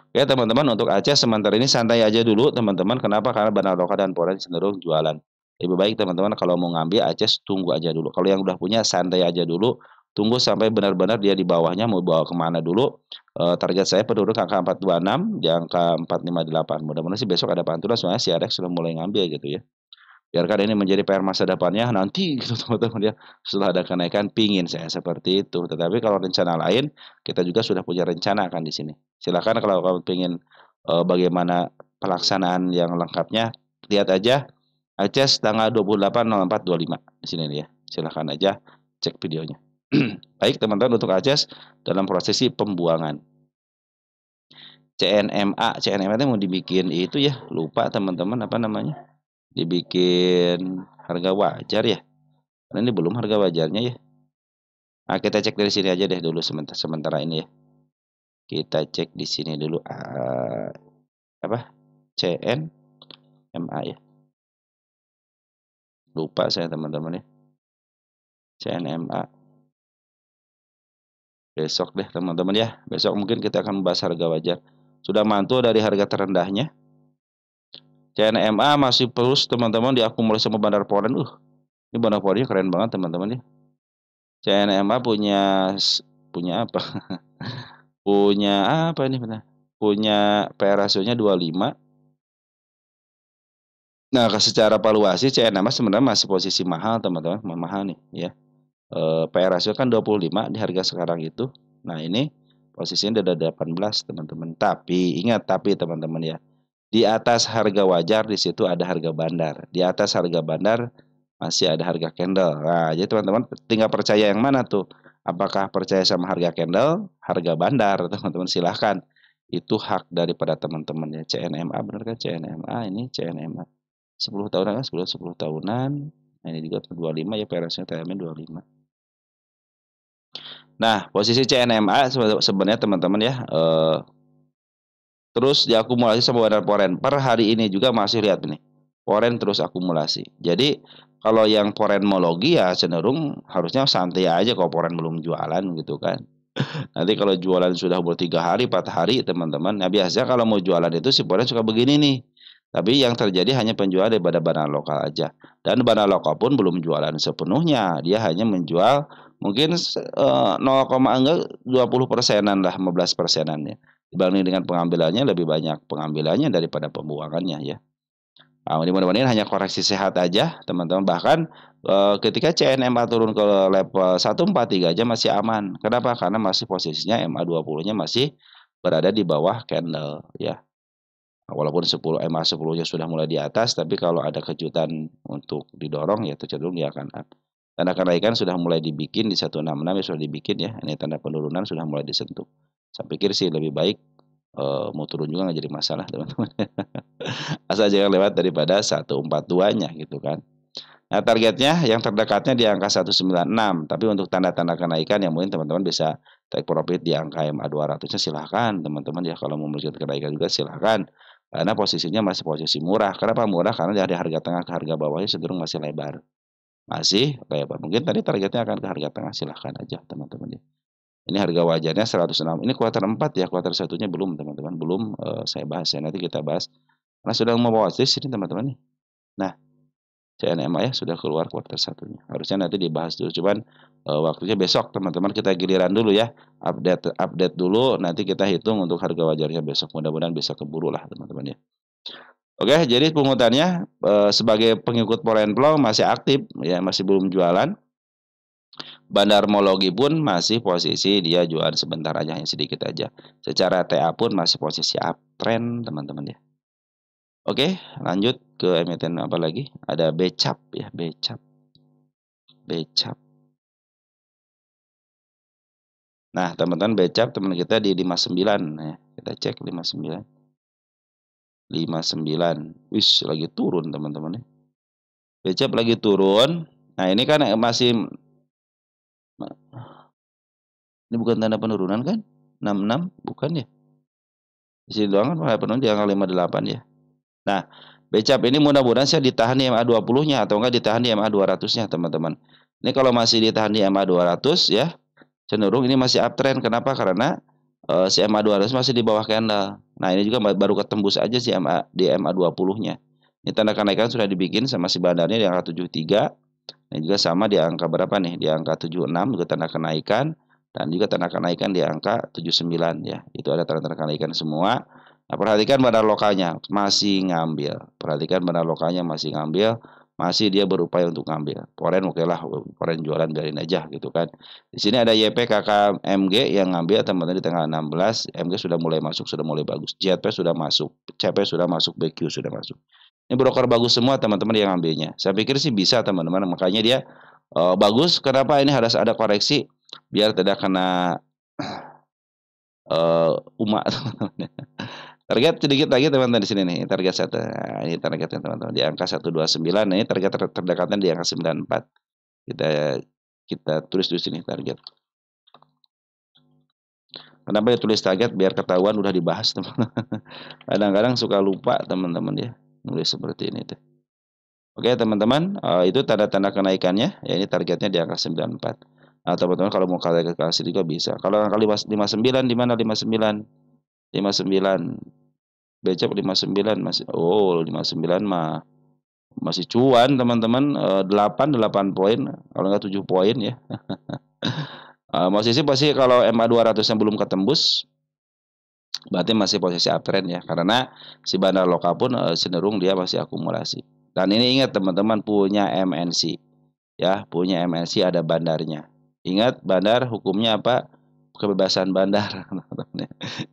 Oke, teman-teman, untuk Aceh sementara ini santai aja dulu, teman-teman. Kenapa? Karena Bandar Loka dan Foreign cenderung jualan. Lebih baik teman-teman kalau mau ngambil Aceh tunggu aja dulu. Kalau yang udah punya santai aja dulu. Tunggu sampai benar-benar dia di bawahnya mau bawa kemana dulu. Target saya penurunan ke angka 426 di angka 458. Mudah-mudahan sih besok ada pantulan soalnya si Alex sudah mulai ngambil gitu ya. Biarkan ini menjadi PR masa depannya nanti gitu teman-teman ya. Setelah ada kenaikan pingin saya seperti itu. Tetapi kalau rencana lain kita juga sudah punya rencana akan di sini. Silakan kalau kamu ingin bagaimana pelaksanaan yang lengkapnya lihat aja ACES tanggal 28.04.25 di sini nih ya. Silakan aja cek videonya. Baik teman-teman, untuk ACES dalam prosesi pembuangan. CNMA itu mau dibikin itu ya, lupa teman-teman apa namanya. Dibikin harga wajar ya. Karena ini belum harga wajarnya ya. Nah, kita cek dari sini aja deh dulu sementara ini ya. Kita cek di sini dulu apa? CNMA ya. Lupa saya teman-teman ya. CNMA. Besok deh teman-teman ya. Besok mungkin kita akan membahas harga wajar. Sudah mantul dari harga terendahnya. CNMA masih terus teman-teman diakumulasi sama Bandar Foreign. Ini Bandar Foreign keren banget teman-teman ya. CNMA punya apa? punya apa ini benar? Punya PR rasionya 25. Nah, secara valuasi CNMA sebenarnya masih posisi mahal teman-teman, mahal nih ya. PR rasio kan 25 di harga sekarang itu. Nah, ini Posisinya ada 18 teman-teman. Tapi ingat teman-teman ya. Di atas harga wajar di situ ada harga bandar. Di atas harga bandar masih ada harga candle. Nah, jadi teman-teman tinggal percaya yang mana tuh? Apakah percaya sama harga candle, harga bandar, teman-teman silahkan. Itu hak daripada teman-teman ya. CNMA benar kan? CNMA ini CNMA. 10 tahunan kan? 10 tahunan. Nah, ini juga 25 ya, PRS-nya TMN 25. Nah, posisi CNMA sebenarnya teman-teman ya, terus diakumulasi sama bandar Poren. Per hari ini juga masih lihat nih, Poren terus akumulasi. Jadi kalau yang Porenmologi ya cenderung harusnya santai aja kalau Poren belum jualan gitu kan. Nanti kalau jualan sudah umur 3 hari, 4 hari teman-teman. Nah biasanya kalau mau jualan itu si Poren suka begini nih. Tapi yang terjadi hanya penjual daripada bandar lokal aja. Dan bandar lokal pun belum jualan sepenuhnya. Dia hanya menjual mungkin 20%-an lah, 15%-an ya. Dibanding dengan pengambilannya lebih banyak pengambilannya daripada pembuangannya ya. Nah, mudah-mudahan hanya koreksi sehat aja teman-teman. Bahkan ketika CNMA turun ke level 143 aja masih aman. Kenapa? Karena masih posisinya MA20-nya masih berada di bawah candle ya. Walaupun 10 MA10-nya sudah mulai di atas, tapi kalau ada kejutan untuk didorong ya cenderung dia akan up. Tanda kenaikan sudah mulai dibikin di 166 ya sudah dibikin ya. Ini tanda penurunan sudah mulai disentuh. Saya pikir sih lebih baik mau turun juga nggak jadi masalah teman-teman. Asal jangan lewat daripada 142-nya gitu kan. Nah, targetnya yang terdekatnya di angka 196, tapi untuk tanda-tanda kenaikan yang mungkin teman-teman bisa take profit di angka MA 200-nya silahkan teman-teman ya, kalau mau melihat kenaikan juga silahkan. Karena posisinya masih posisi murah. Kenapa murah? Karena dari harga tengah ke harga bawahnya cenderung masih lebar. Masih lebar. Mungkin tadi targetnya akan ke harga tengah, silahkan aja teman-teman ya. Ini harga wajarnya 106. Ini kuartal 4 ya, kuartal 1-nya belum teman-teman, belum saya bahas ya, nanti kita bahas. Karena sudah mau watchlist ini teman-teman nih. Nah, CNMA ya sudah keluar kuartal 1-nya. Harusnya nanti dibahas dulu, cuman waktunya besok teman-teman, kita giliran dulu ya. Update dulu, nanti kita hitung untuk harga wajarnya besok. Mudah-mudahan bisa keburu lah teman-teman ya. Oke, jadi pungutannya sebagai pengikut Porenplo masih aktif ya, masih belum jualan. Bandarmologi pun masih posisi dia jualan sebentar aja, hanya sedikit aja. Secara TA pun masih posisi uptrend teman-teman ya. Oke, lanjut ke emiten apa lagi? Ada Becap ya, Becap. Nah, teman-teman Becap teman kita di 59 ya. Kita cek 59. 59. Wis, lagi turun teman-teman ya. Becap lagi turun. Nah, ini kan masih ini bukan tanda penurunan kan? 66 bukan ya? Di sini doang kan penurunan di angka 58 ya. Nah, Becap ini mudah-mudahan saya ditahan di MA 20-nya atau enggak ditahan di MA 200-nya, teman-teman. Ini kalau masih ditahan di MA 200 ya, cenderung ini masih uptrend. Kenapa? Karena si MA 200 masih di bawah candle. Nah, ini juga baru ketembus aja si MA di MA 20-nya. Ini tanda kenaikan sudah dibikin sama si bandarnya di angka 73. Dan juga sama di angka berapa nih? Di angka 76 juga tanda kenaikan, dan juga tanda kenaikan di angka 79 ya. Itu ada tanda-tanda kenaikan semua. Nah, perhatikan bandar lokalnya masih ngambil. Perhatikan bandar lokalnya masih ngambil, masih dia berupaya untuk ngambil. Poren oke lah, Poren jualan biarin aja gitu kan. Di sini ada YPKKMG yang ngambil teman-teman di tanggal 16. MG sudah mulai masuk, sudah mulai bagus. JP sudah masuk, CP sudah masuk, BQ sudah masuk. Ini broker bagus semua teman-teman yang ngambilnya. Saya pikir sih bisa teman-teman. Makanya dia bagus. Kenapa ini harus ada koreksi? Biar tidak kena umat teman-teman. Target sedikit lagi teman-teman di sini nih. Target 1. Nah, ini targetnya teman-teman di angka 129. Nah, ini target terdekatnya di angka 94. Kita tulis di sini target. Kenapa ditulis target? Biar ketahuan udah dibahas teman-teman. Kadang-kadang suka lupa teman-teman ya. Nulis seperti ini tuh. Oke teman-teman, itu tanda-tanda kenaikannya. Ya, ini targetnya di angka 94. Nah, teman-teman kalau mau kalkulasi juga bisa. Kalau angka 59 di mana 59? 59. Becap 59 masih 59 mah masih cuan teman-teman, 8 poin kalau enggak 7 poin ya. Posisi pasti kalau MA 200 yang belum ketembus berarti masih posisi uptrend ya, karena si bandar lokal pun cenderung dia masih akumulasi. Dan ini ingat teman-teman, punya MNC ya, punya MNC ada bandarnya. Ingat bandar hukumnya apa? kebebasan bandar,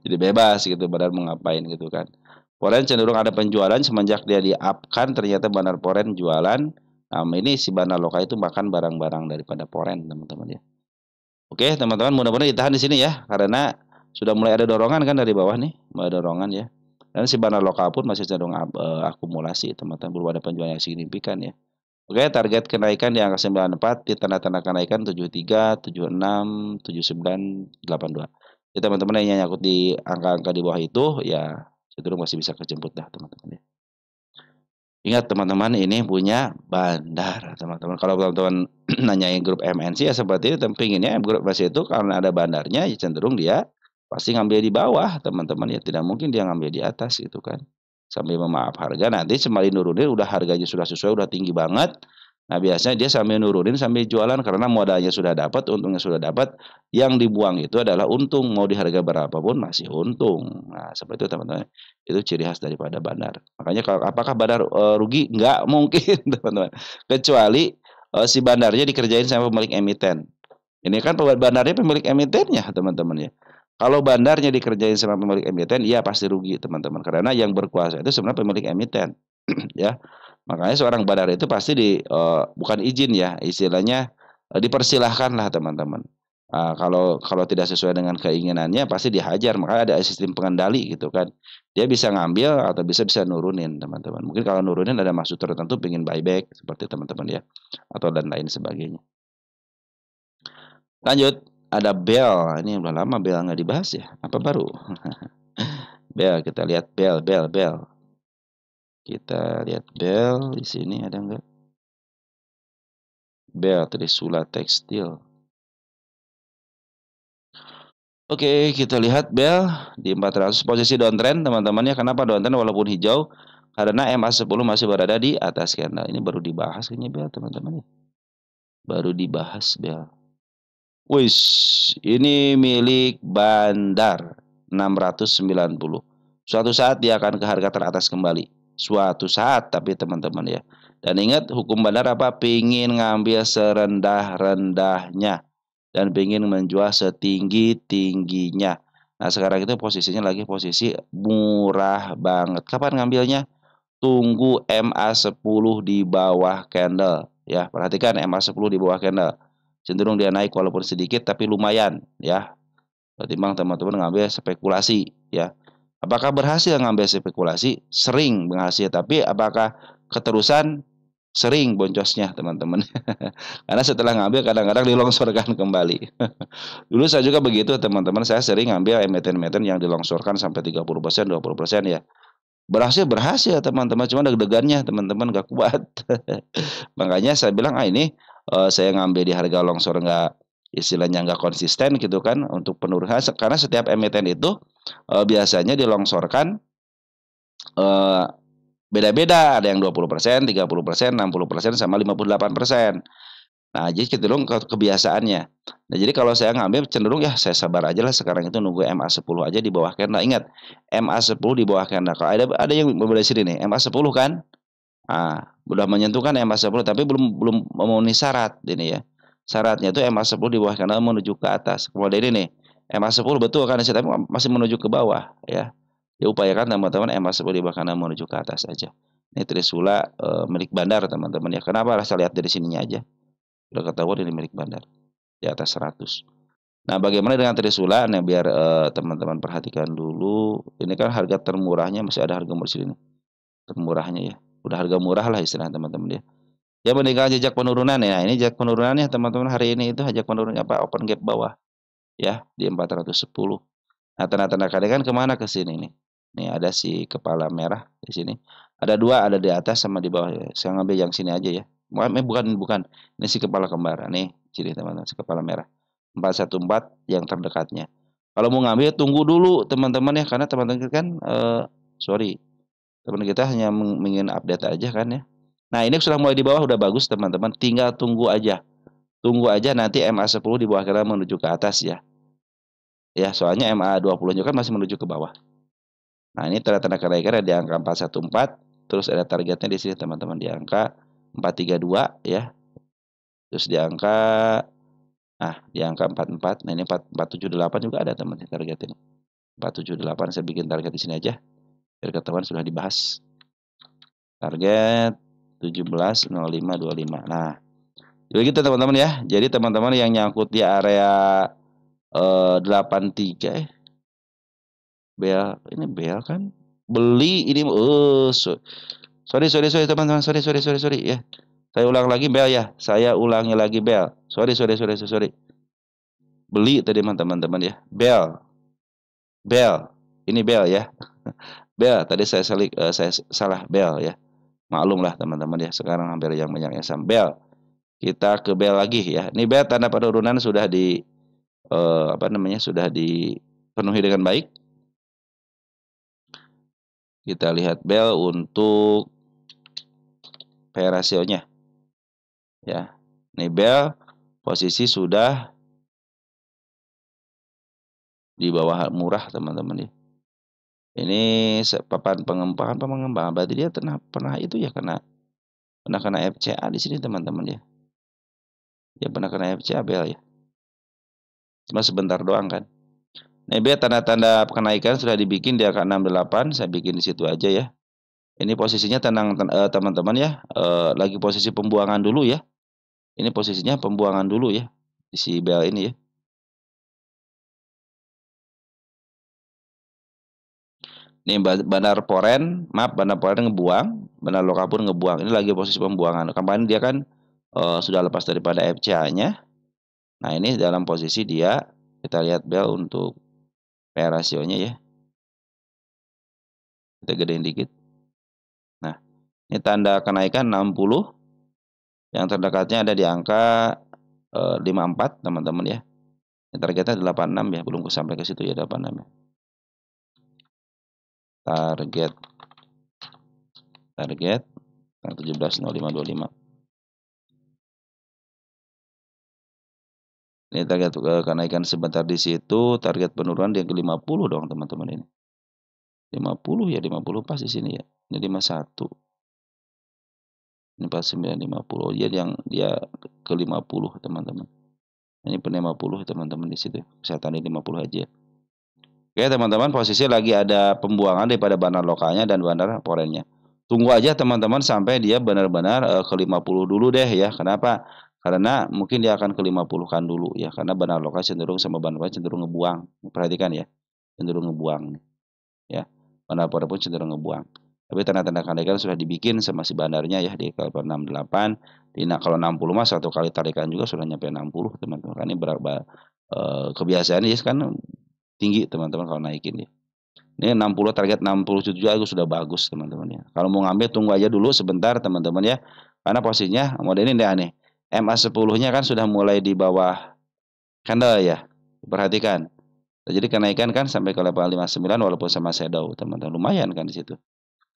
jadi bebas gitu bandar mau ngapain gitu kan. Foreign cenderung ada penjualan semenjak dia di-up-kan ternyata bandar foreign jualan, ini si bandar lokal itu makan barang-barang daripada foreign teman-teman ya. Oke teman-teman mudah-mudahan ditahan di sini ya, karena sudah mulai ada dorongan kan dari bawah nih, mulai dorongan ya. Dan si bandar lokal pun masih cenderung akumulasi teman-teman, belum ada penjualan yang signifikan ya. Oke, target kenaikan di angka 94, di tanda-tanda kenaikan 73, 76, 79, 82. Jadi teman-teman yang nyangkut di angka-angka di bawah itu ya cenderung masih bisa kejemput dah teman-teman ya. Ingat teman-teman ini punya bandar teman-teman. Kalau teman-teman nanyain grup MNC ya seperti itu, pinginnya grup MNC itu karena ada bandarnya ya cenderung dia pasti ngambil di bawah teman-teman ya. Tidak mungkin dia ngambil di atas gitu kan. Sambil memaaf harga nanti sembari nurunin udah harganya sudah sesuai udah tinggi banget. Nah biasanya dia sambil nurunin sambil jualan karena modalnya sudah dapat, untungnya sudah dapat. Yang dibuang itu adalah untung, mau di harga berapapun masih untung. Nah seperti itu teman-teman. Itu ciri khas daripada bandar. Makanya kalau apakah bandar, rugi? Nggak mungkin teman-teman. Kecuali, si bandarnya dikerjain sama pemilik emiten. Ini kan bandarnya pemilik emitennya teman-teman ya. Kalau bandarnya dikerjain sama pemilik emiten, iya pasti rugi teman-teman. Karena yang berkuasa itu sebenarnya pemilik emiten ya. Makanya seorang bandar itu pasti bukan izin ya, istilahnya, dipersilahkanlah teman-teman. Kalau kalau tidak sesuai dengan keinginannya pasti dihajar, makanya ada sistem pengendali gitu kan. Dia bisa ngambil atau bisa bisa nurunin teman-teman. Mungkin kalau nurunin ada maksud tertentu pengen buyback seperti teman-teman ya, atau dan lain sebagainya. Lanjut, ada Bell, ini udah lama Bell nggak dibahas ya, apa baru? Bell, kita lihat Bell. Kita lihat Bell di sini ada nggak? Bell Trisula Tekstil. Oke, kita lihat Bell di 400 posisi downtrend teman-teman ya. Kenapa downtrend walaupun hijau? Karena MA10 masih berada di atas candle. Ini baru dibahas kayaknya Bell teman-teman ya. Baru dibahas Bell. Wis, ini milik Bandar 690. Suatu saat dia akan ke harga teratas kembali. Suatu saat tapi teman-teman ya. Dan ingat hukum Bandar apa? Pingin ngambil serendah-rendahnya dan pingin menjual setinggi-tingginya. Nah, sekarang itu posisinya lagi posisi murah banget. Kapan ngambilnya? Tunggu MA10 di bawah candle ya. Perhatikan MA10 di bawah candle. Cenderung dia naik walaupun sedikit tapi lumayan ya. Ketimbang teman-teman ngambil spekulasi ya. Apakah berhasil ngambil spekulasi? Sering berhasil, tapi apakah keterusan? Sering boncosnya teman-teman. Karena setelah ngambil kadang-kadang dilongsorkan kembali. Dulu saya juga begitu teman-teman, saya sering ngambil emiten-emiten yang dilongsorkan sampai 30%, 20% ya. Berhasil teman-teman, cuma deg-degannya teman-teman gak kuat. Makanya saya bilang, ini saya ngambil di harga longsor nggak istilahnya nggak konsisten gitu kan untuk penurunan karena setiap emiten itu biasanya dilongsorkan eh, beda-beda, ada yang 20%, 30%, 60%, sama 58%. Nah, jadi cenderung kebiasaannya. Nah, jadi kalau saya ngambil cenderung ya saya sabar aja lah sekarang itu nunggu MA10 aja di bawah candle. Ingat, MA10 di bawah candle. Kalau ada yang berbeda sini nih, MA10 kan? Udah menyentuhkan MA10 tapi belum belum memenuhi syarat ini ya. Syaratnya itu MA10 di bawah candle menuju ke atas. Kemudian ini nih, MA10 betul kan tapi masih menuju ke bawah ya. Diupayakan teman-teman MA10 di bawah candle menuju ke atas aja. Ini Trisula milik Bandar teman-teman ya. Kenapa? Saya lihat dari sininya aja. Udah ketahuan ini milik Bandar di atas 100. Nah, bagaimana dengan Trisula? Nah, biar teman-teman perhatikan dulu. Ini kan harga termurahnya masih ada harga murah sini. Termurahnya ya. Udah harga murah lah istilah teman-teman ya. Ya meninggalkan jejak penurunan ya. Ini jejak penurunannya teman-teman hari ini itu jejak penurunannya apa? Open gap bawah ya di 410. Nah, tanda-tanda kenaikan kemana ke sini nih? Nih ada si kepala merah di sini. Ada dua, ada di atas sama di bawah. Saya ngambil yang sini aja ya. Bukan. Ini si kepala kembar. Nih, sini teman-teman, si kepala merah. 414 yang terdekatnya. Kalau mau ngambil tunggu dulu teman-teman ya karena teman-teman kan sorry. Teman kita hanya ingin update aja kan ya. Nah, ini sudah mulai di bawah udah bagus teman-teman. Tinggal tunggu aja. Tunggu aja nanti MA10 di bawah kita menuju ke atas ya. Ya, soalnya MA20 juga kan masih menuju ke bawah. Nah, ini tanda-tanda kenaikan ada di angka 414, terus ada targetnya di sini teman-teman di angka 432 ya. Terus di angka Nah, di angka 44. Nah, ini 478 juga ada teman target ini. 478 saya bikin target di sini aja. Biar ketahuan sudah dibahas. Target 17.0525. Nah, jadi gitu teman-teman ya. Jadi teman-teman yang nyangkut di area 83 bel ini bel kan beli ini sorry teman-teman, sorry ya. Saya ulang lagi bel ya. Saya ulangi lagi bel. Sorry. Beli tadi teman-teman ya. Bel. Ini bel ya. Bel tadi saya salah bel ya. Maklum lah teman-teman ya. Sekarang hampir yang banyak yang sama bel. Kita ke bel lagi ya. Ini bel tanda penurunan sudah sudah dipenuhi dengan baik. Kita lihat bel untuk P rasionya ya. Ini bel posisi sudah di bawah murah teman-teman ya. Ini papan pengembangan berarti dia pernah itu ya kena FCA di sini teman-teman ya. Dia pernah kena FCA bel ya. Cuma sebentar doang kan. Nah, tanda-tanda kenaikan sudah dibikin di angka 68, saya bikin di situ aja ya. Ini posisinya tenang teman-teman ya. Lagi posisi pembuangan dulu ya. Ini posisinya pembuangan dulu ya di si bel ini ya. Ini Bandar Poren ngebuang, Bandar Lokapur ngebuang. Ini lagi posisi pembuangan. Kemarin dia kan sudah lepas daripada FCA-nya. Nah, ini dalam posisi dia kita lihat bel untuk P rasionya ya. Kita gedein dikit. Nah, ini tanda kenaikan 60. Yang terdekatnya ada di angka 54 teman-teman ya. Ini targetnya 86 ya, belum sampai ke situ ya 86 ya. Target 17.0525. Ini target kenaikan sebentar di situ, target penurunan yang ke-50 dong teman-teman ini. 50 ya, 50 pas di sini ya. Ini 51. Ini 49 50. Jadi yang dia ke-50 teman-teman. Ini pe-50 teman-teman di situ. Saya tanda 50 aja. Oke teman-teman, posisi lagi ada pembuangan daripada bandar lokalnya dan bandar porennya. Tunggu aja teman-teman sampai dia benar-benar ke-50 dulu deh ya. Kenapa? Karena mungkin dia akan ke-50 kan dulu ya. Karena bandar lokal cenderung sama bandar poren cenderung ngebuang. Perhatikan ya. Cenderung ngebuang ya. Bandar poren pun cenderung ngebuang. Tapi tanda-tanda kenaikan sudah dibikin sama si bandarnya ya di kaliber 68. Kalau 60 mah satu kali tarikan juga sudah nyampe 60 teman-teman. Ini berapa kebiasaan ya kan tinggi teman-teman kalau naikin ya. Ini 60 target 67 juga sudah bagus teman-teman ya. Kalau mau ngambil tunggu aja dulu sebentar teman-teman ya. Karena posisinya model ini aneh. MA10-nya kan sudah mulai di bawah candle ya. Perhatikan. Jadi kenaikan kan sampai ke level 59 walaupun sama shadow teman-teman. Lumayan kan di situ.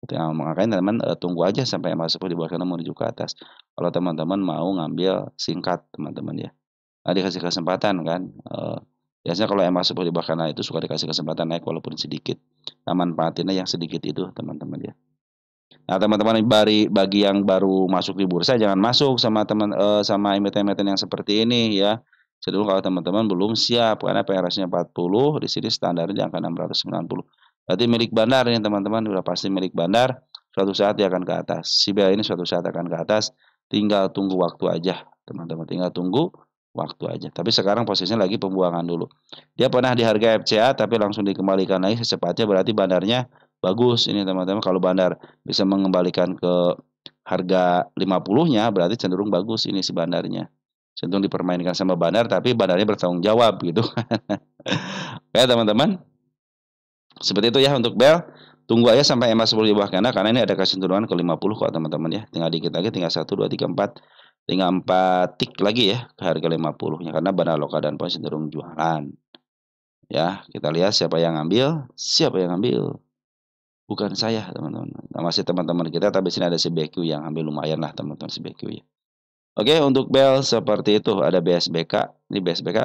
Makanya teman-teman tunggu aja sampai MA10 di bawah karena menuju ke atas. Kalau teman-teman mau ngambil singkat teman-teman ya. Nah, dikasih kesempatan kan. Biasanya kalau MA10 di bawah kanan itu suka dikasih kesempatan naik walaupun sedikit. Nah, manfaatinnya yang sedikit itu teman-teman ya. Nah, teman-teman bagi yang baru masuk di bursa jangan masuk sama sama emiten-emiten yang seperti ini ya. Cenderung kalau teman-teman belum siap karena PRS-nya 40, di sini standarnya di angka 690. Berarti milik bandar ini teman-teman, udah pasti milik bandar. Suatu saat dia akan ke atas. Si bel ini suatu saat akan ke atas, tinggal tunggu waktu aja, teman-teman. Tinggal tunggu waktu aja. Tapi sekarang posisinya lagi pembuangan dulu. Dia pernah di harga FCA tapi langsung dikembalikan lagi secepatnya, berarti bandarnya bagus ini teman-teman. Kalau bandar bisa mengembalikan ke harga 50-nya berarti cenderung bagus ini si bandarnya. Cenderung dipermainkan sama bandar tapi bandarnya bertanggung jawab gitu. Oke teman-teman. Seperti itu ya untuk bel. Tunggu aja sampai MA10 di bawah karena ini ada kecenderungan ke 50 kok teman-teman ya. Tinggal dikit lagi, tinggal 1 2 3 4. Tinggal 4 tik lagi ya ke harga 50-nya karena bandar lokal dan poin cenderung jualan. Ya, kita lihat siapa yang ngambil, bukan saya teman-teman. Nah, masih teman-teman kita, tapi sini ada si BQ yang ambil lumayan lah teman-teman si BQ ya. Oke, untuk bel seperti itu ada BSBK. Ini BSBK.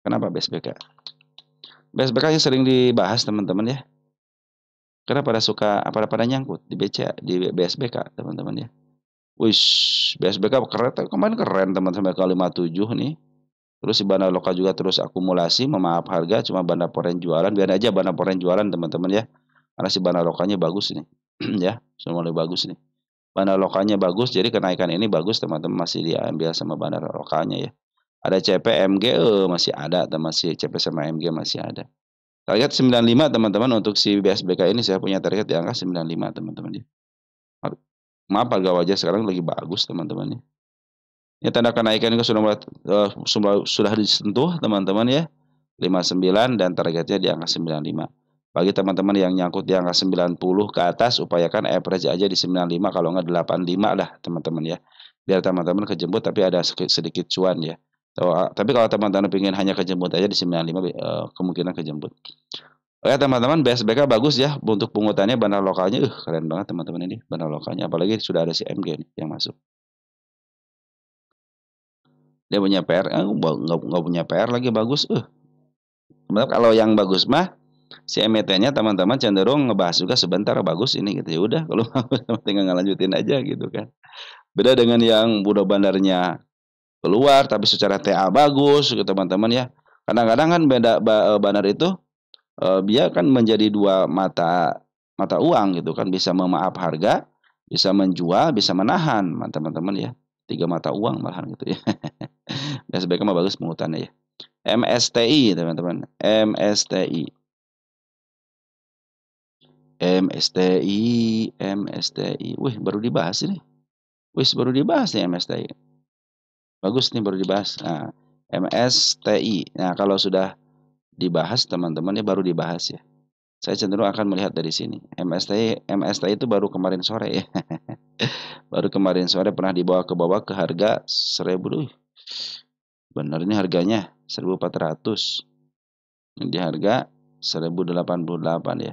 Kenapa BSBK? BSBK yang sering dibahas teman-teman ya. Karena pada nyangkut di BSBK teman-teman ya. Wih, BSBK keren, kemarin keren teman-teman sampai ke 57 nih. Terus si Bandar Lokal juga terus akumulasi, memaaf harga, cuma Bandar Foreign jualan, biar aja Bandar Foreign jualan teman-teman ya. Karena si Bandar Lokalnya bagus nih, ya, sudah mulai bagus nih. Bandar Lokalnya bagus, jadi kenaikan ini bagus teman-teman masih diambil sama Bandar Lokalnya ya. Ada CPMG, masih ada, masih CP sama MG masih ada. Target 95 teman-teman untuk si BSBK ini saya punya target di angka 95 teman-teman ya. Maaf harga wajar sekarang lagi bagus teman-teman ya. Ya tanda kenaikan itu sudah disentuh teman-teman ya. 59 dan targetnya di angka 95. Bagi teman-teman yang nyangkut di angka 90 ke atas upayakan average aja di 95 kalau enggak 85 lah teman-teman ya. Biar teman-teman kejemput tapi ada sedikit cuan ya. Tapi kalau teman-teman ingin hanya kejemput aja di 95 kemungkinan kejemput. Oke teman-teman, BSBK bagus ya untuk pungutannya bandar lokalnya. Keren banget teman-teman ini bandar lokalnya. Apalagi sudah ada si MG nih yang masuk. Dia punya PR, nggak punya PR lagi bagus. Sebenarnya kalau yang bagus mah si MT-nya teman-teman cenderung ngebahas juga sebentar bagus ini gitu ya udah kalau tinggal ngelanjutin aja gitu kan. Beda dengan yang udah bandarnya keluar tapi secara TA bagus gitu teman-teman ya. Kadang-kadang kan bandar itu dia kan menjadi dua mata mata uang gitu kan, bisa memaaf harga, bisa menjual, bisa menahan teman-teman ya. Tiga mata uang malahan gitu ya. Dan sebaiknya mah bagus pungutannya ya. MSTI teman-teman, MSTI. MSTI, MSTI. Wih, baru dibahas ini. Wih, baru dibahas nih MSTI. Bagus nih baru dibahas. Nah, MSTI. Nah, kalau sudah dibahas teman-teman ya baru dibahas ya. Saya cenderung akan melihat dari sini. MSTI itu baru kemarin sore ya. Baru kemarin sore pernah dibawa ke bawah ke harga 1000 dulu. Benar ini harganya 1400. Ini di harga 1088 ya.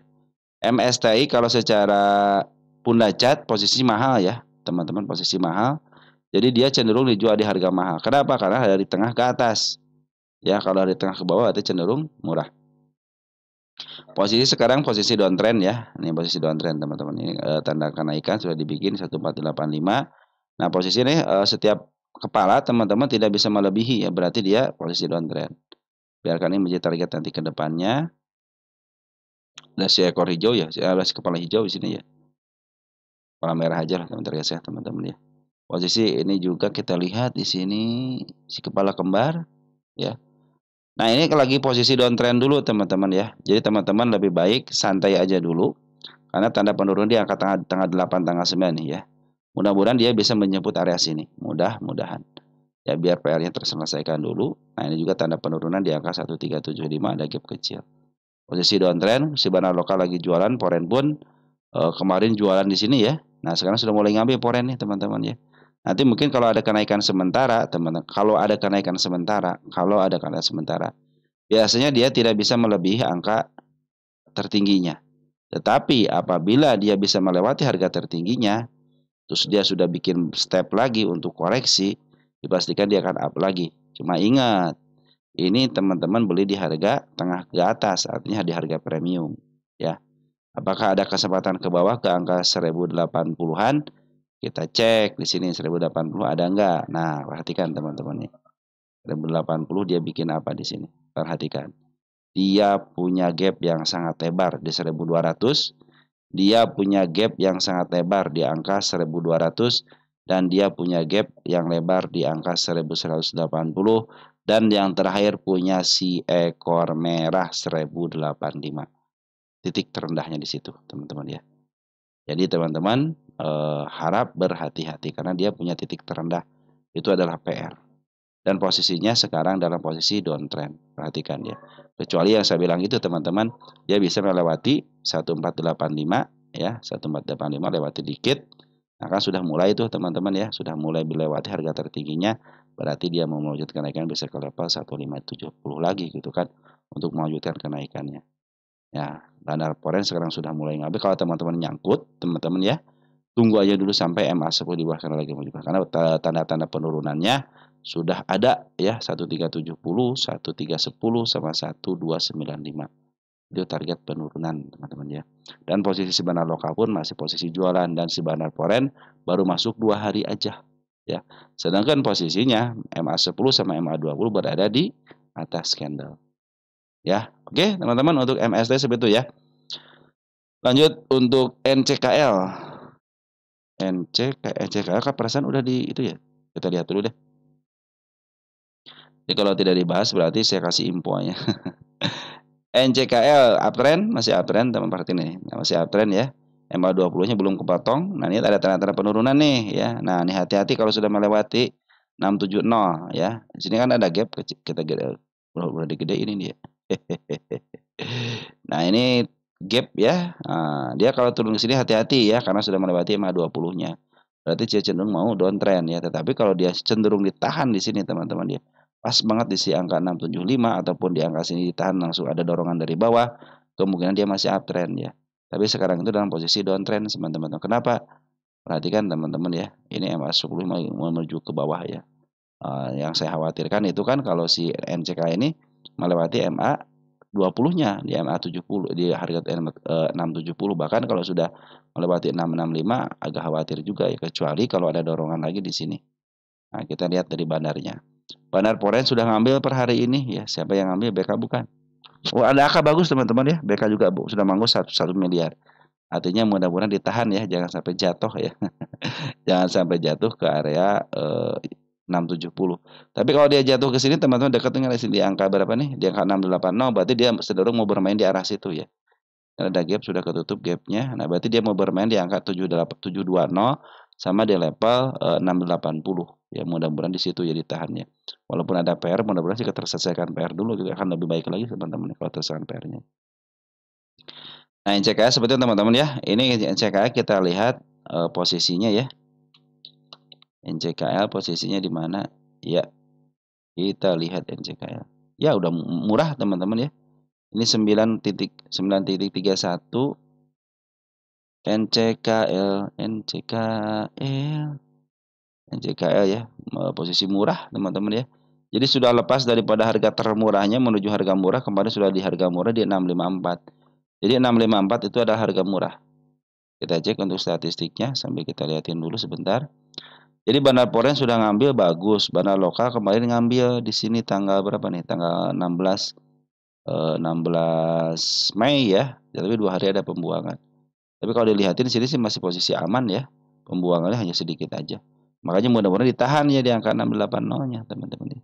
MSTI kalau secara pundacat posisi mahal ya, teman-teman posisi mahal. Jadi dia cenderung dijual di harga mahal. Kenapa? Karena dari tengah ke atas. Ya, kalau dari tengah ke bawah itu cenderung murah. Posisi sekarang posisi downtrend ya. Ini posisi downtrend teman-teman. Ini tanda kenaikan sudah dibikin 1485. Nah, posisi ini setiap kepala teman-teman tidak bisa melebihi ya, berarti dia posisi downtrend. Biarkan ini menjadi target nanti ke depannya. Ada si ekor hijau ya, ada si kepala hijau di sini ya. Kepala merah aja lah teman-teman ya, teman-teman ya. Posisi ini juga kita lihat di sini si kepala kembar ya. Nah, ini lagi posisi downtrend dulu teman-teman ya. Jadi teman-teman lebih baik santai aja dulu karena tanda penurunan di angka tanggal 8 tanggal 9 nih ya. Mudah-mudahan dia bisa menjemput area sini. Mudah-mudahan. Ya biar PR-nya terselesaikan dulu. Nah, ini juga tanda penurunan di angka 1375 ada gap kecil. Posisi downtrend, si bandar lokal lagi jualan, foreign pun kemarin jualan di sini ya. Nah, sekarang sudah mulai ngambil foreign nih teman-teman ya. Nanti mungkin kalau ada kenaikan sementara, teman-teman, kalau ada kenaikan sementara, biasanya dia tidak bisa melebihi angka tertingginya. Tetapi apabila dia bisa melewati harga tertingginya, terus dia sudah bikin step lagi untuk koreksi, dipastikan dia akan up lagi. Cuma ingat, ini teman-teman beli di harga tengah ke atas, artinya di harga premium, ya. Apakah ada kesempatan ke bawah ke angka 1080-an? Kita cek di sini 1080 ada enggak? Nah, perhatikan teman-teman nih. 1080 dia bikin apa di sini? Perhatikan. Dia punya gap yang sangat lebar di 1200. Dia punya gap yang sangat lebar di angka 1200 dan dia punya gap yang lebar di angka 1180 dan yang terakhir punya si ekor merah 1085. Titik terendahnya di situ, teman-teman ya. Jadi teman-teman harap berhati-hati karena dia punya titik terendah itu adalah PR. Dan posisinya sekarang dalam posisi downtrend. Perhatikan ya. Kecuali yang saya bilang itu teman-teman, dia bisa melewati 1485 ya, 1485 lewati dikit. Nah, kan sudah mulai itu teman-teman ya, sudah mulai melewati harga tertingginya, berarti dia mau melanjutkan kenaikan bisa ke level 1570 lagi gitu kan untuk melanjutkan kenaikannya. Ya, bandar foreign sekarang sudah mulai ngambil. Kalau teman-teman nyangkut, teman-teman ya, tunggu aja dulu sampai MA10 di bawah karena tanda-tanda penurunannya sudah ada ya 1370, 1310 sama 1295. Itu target penurunan teman-teman ya. Dan posisi si bandar lokal pun masih posisi jualan dan si bandar foreign baru masuk 2 hari aja. ya. Sedangkan posisinya MA10 sama MA20 berada di atas candle. Ya, oke teman-teman, untuk MSD seperti itu ya. Lanjut untuk NCKL. NCKL kan perasaan udah di itu ya. Kita lihat dulu deh. Jadi kalau tidak dibahas berarti saya kasih infonya. NCKL uptrend, masih uptrend teman perhatiin nih. Nah, masih uptrend ya. MA20-nya belum kepotong. Nah, ini ada tanda-tanda penurunan nih ya. Nah, ini hati-hati kalau sudah melewati 670 ya. Di sini kan ada gap, kita gede, udah gede ini dia. Nah, ini gap ya. Nah, dia kalau turun ke sini hati-hati ya karena sudah melewati MA20-nya. Berarti dia cenderung mau downtrend ya. Tetapi kalau dia cenderung ditahan di sini teman-teman dia pas banget di si angka 675 ataupun di angka sini ditahan langsung ada dorongan dari bawah, kemungkinan dia masih uptrend ya. Tapi sekarang itu dalam posisi downtrend teman-teman. Kenapa? Perhatikan teman-teman ya. Ini MA10 menuju ke bawah ya. Yang saya khawatirkan itu kan kalau si NCK ini melewati MA 20-nya di MA 70 di harga 670, bahkan kalau sudah melewati 665 agak khawatir juga ya, kecuali kalau ada dorongan lagi di sini. Nah, kita lihat dari bandarnya. Bandar Foreign sudah ngambil per hari ini ya. Siapa yang ngambil? BK bukan. Oh, ada AK bagus teman-teman ya. BK juga sudah manggus 1 miliar. Artinya mudah-mudahan ditahan ya, jangan sampai jatuh ya. Jangan sampai jatuh ke area 670. Tapi kalau dia jatuh ke sini teman-teman dekat dengan di angka berapa nih? Di angka 680, berarti dia cenderung mau bermain di arah situ ya. Karena ada gap, sudah ketutup gapnya. Nah, berarti dia mau bermain di angka 720 sama di level 680 ya. Mudah-mudahan di situ ya ditahannya. Walaupun ada PR, mudah-mudahan sih terselesaikan PR dulu juga akan lebih baik lagi teman-teman kalau terselesaikan PR-nya. Nah, NCKA seperti itu teman-teman ya. Ini NCKA kita lihat posisinya ya. NCKL posisinya di mana? Ya, kita lihat NCKL. Ya, udah murah teman-teman ya. Ini 9.9.31 NCKL ya. Posisi murah teman-teman ya. Jadi sudah lepas daripada harga termurahnya menuju harga murah, kemarin sudah di harga murah di 654. Jadi 654 itu adalah harga murah. Kita cek untuk statistiknya sambil kita lihatin dulu sebentar. Jadi Bandar Foreign sudah ngambil bagus. Bandar lokal kemarin ngambil di sini tanggal berapa nih? Tanggal 16 Mei ya. Tapi 2 hari ada pembuangan. Tapi kalau dilihatin di sini sih masih posisi aman ya. Pembuangannya hanya sedikit aja. Makanya mudah-mudahan ditahan ya di angka 680-nya teman-teman.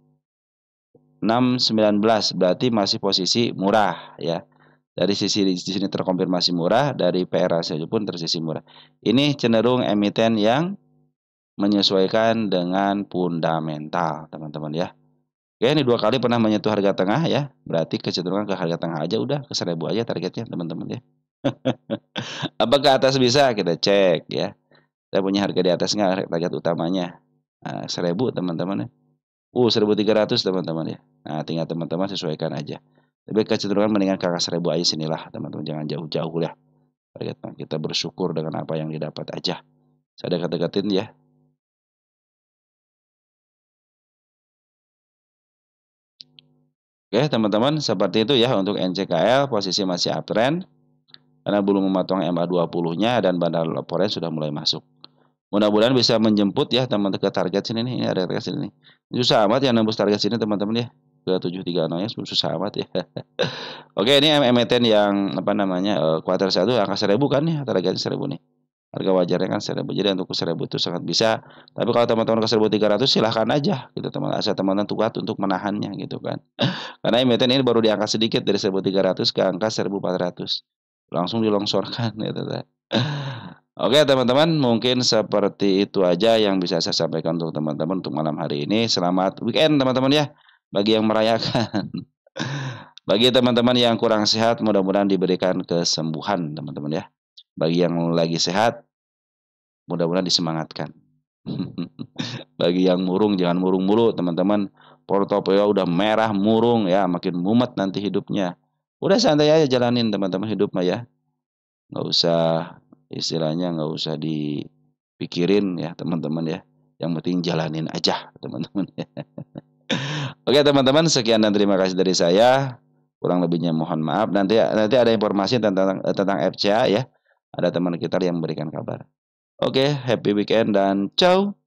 619 berarti masih posisi murah ya. Dari sisi di sini terkonfirmasi murah, dari PR saja pun tersisi murah. Ini cenderung emiten yang menyesuaikan dengan fundamental, teman-teman ya. Oke, ini 2 kali pernah menyentuh harga tengah ya. Berarti kecenderungan ke harga tengah aja udah, ke 1000 aja targetnya, teman-teman ya. Apakah atas bisa? Kita cek ya. Saya punya harga di atas nggak target utamanya? Nah, 1000 teman-teman ya. 1.300 teman-teman ya. Nah, tinggal teman-teman sesuaikan aja. Tapi kecenderungan mendingan ke angka 1000 aja sinilah, teman-teman. Jangan jauh-jauh ya. Targetnya. Kita bersyukur dengan apa yang didapat aja. Saya dekat-dekatin ya. Oke, teman-teman, seperti itu ya untuk NCKL, posisi masih uptrend karena belum memotong MA20-nya dan Bandar Foreign sudah mulai masuk. Mudah-mudahan bisa menjemput ya teman-teman ke target sini nih. Ini ada target sini nih. Susah amat ya nembus target sini teman-teman ya. Ke 730 ya susah amat ya. Oke, ini emiten yang apa namanya? Kuartal 1 angka 1000 kan ya, targetnya 1000 nih. Harga wajarnya kan 1000. Jadi untuk 1000 itu sangat bisa. Tapi kalau teman-teman ke 1300 silahkan aja gitu teman. Asal teman-teman kuat untuk menahannya gitu kan. Karena emiten ini baru diangkat sedikit dari 1300 ke angka 1400. Langsung dilongsorkan gitu kan. Oke teman-teman, mungkin seperti itu aja yang bisa saya sampaikan untuk teman-teman untuk malam hari ini. Selamat weekend teman-teman ya, bagi yang merayakan. Bagi teman-teman yang kurang sehat, mudah-mudahan diberikan kesembuhan teman-teman ya. Bagi yang lagi sehat, mudah-mudahan disemangatkan. Bagi yang murung, jangan murung mulu teman-teman. Portofolio udah merah murung ya, makin mumet nanti hidupnya. Udah santai aja jalanin teman-teman hidup mah ya. Nggak usah istilahnya nggak usah dipikirin ya teman-teman ya. Yang penting jalanin aja teman-teman ya. Oke teman-teman, sekian dan terima kasih dari saya. Kurang lebihnya mohon maaf. Nanti ada informasi tentang FCA ya. Ada teman kita yang memberikan kabar. Oke, happy weekend dan ciao.